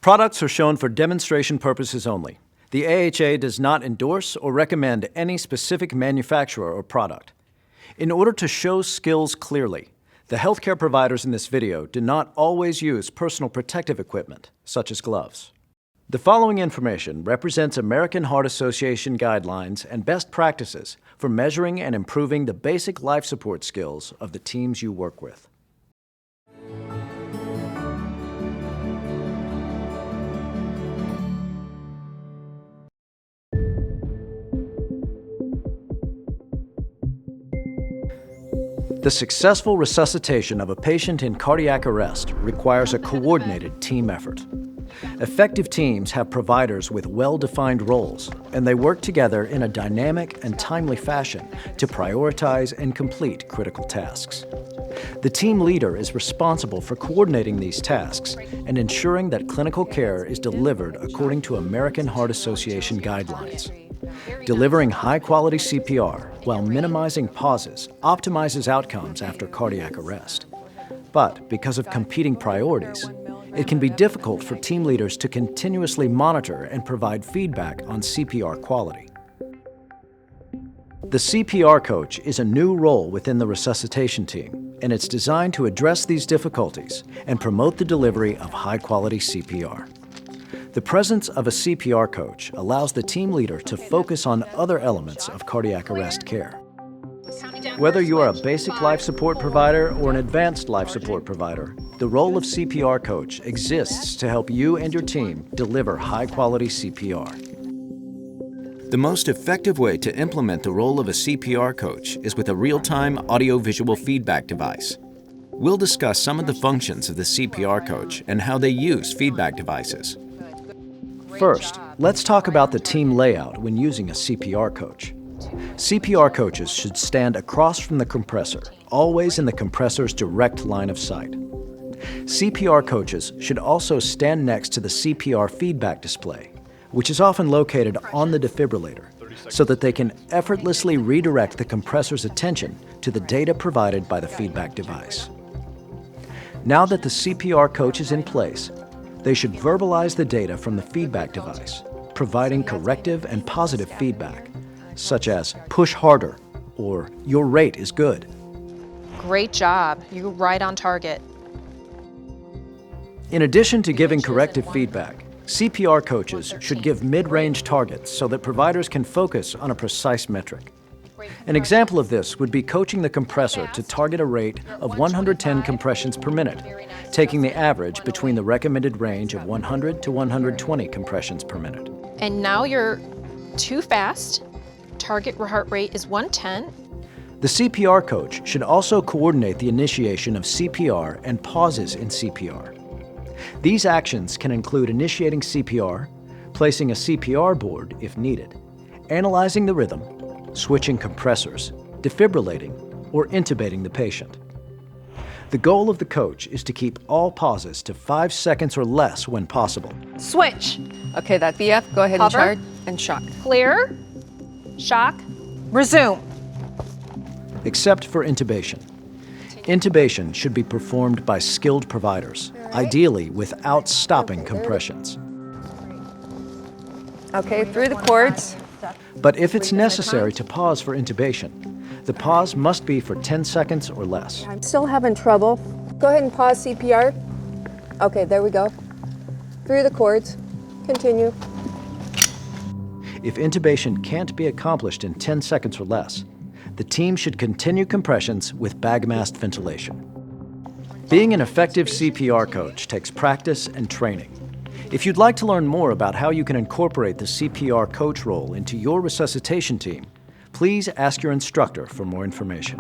Products are shown for demonstration purposes only. The AHA does not endorse or recommend any specific manufacturer or product. In order to show skills clearly, the healthcare providers in this video do not always use personal protective equipment, such as gloves. The following information represents American Heart Association guidelines and best practices for measuring and improving the basic life support skills of the teams you work with. The successful resuscitation of a patient in cardiac arrest requires a coordinated team effort. Effective teams have providers with well-defined roles, and they work together in a dynamic and timely fashion to prioritize and complete critical tasks. The team leader is responsible for coordinating these tasks and ensuring that clinical care is delivered according to American Heart Association guidelines. Delivering high-quality CPR while minimizing pauses optimizes outcomes after cardiac arrest. But because of competing priorities, it can be difficult for team leaders to continuously monitor and provide feedback on CPR quality. The CPR Coach is a new role within the resuscitation team, and it's designed to address these difficulties and promote the delivery of high-quality CPR. The presence of a CPR coach allows the team leader to focus on other elements of cardiac arrest care. Whether you are a basic life support provider or an advanced life support provider, the role of CPR coach exists to help you and your team deliver high-quality CPR. The most effective way to implement the role of a CPR coach is with a real-time audio-visual feedback device. We'll discuss some of the functions of the CPR coach and how they use feedback devices. First, let's talk about the team layout when using a CPR coach. CPR coaches should stand across from the compressor, always in the compressor's direct line of sight. CPR coaches should also stand next to the CPR feedback display, which is often located on the defibrillator, so that they can effortlessly redirect the compressor's attention to the data provided by the feedback device. Now that the CPR coach is in place, they should verbalize the data from the feedback device, providing corrective and positive feedback, such as push harder or your rate is good. Great job, you're right on target. In addition to giving corrective feedback, CPR coaches should give mid-range targets so that providers can focus on a precise metric. An example of this would be coaching the compressor to target a rate of 110 compressions per minute, taking the average between the recommended range of 100 to 120 compressions per minute. And now you're too fast. Target heart rate is 110. The CPR coach should also coordinate the initiation of CPR and pauses in CPR. These actions can include initiating CPR, placing a CPR board if needed, analyzing the rhythm, switching compressors, defibrillating, or intubating the patient. The goal of the coach is to keep all pauses to 5 seconds or less when possible. Switch. Okay, that VF, go ahead Hover. and chart and shock. Clear. Shock. Resume. Except for intubation. Intubation should be performed by skilled providers, ideally without stopping compressions. Okay, through the cords. But if it's necessary to pause for intubation, the pause must be for 10 seconds or less. I'm still having trouble. Go ahead and pause CPR. Okay, there we go. Through the cords. Continue. If intubation can't be accomplished in 10 seconds or less, the team should continue compressions with bag mask ventilation. Being an effective CPR coach takes practice and training. If you'd like to learn more about how you can incorporate the CPR coach role into your resuscitation team, please ask your instructor for more information.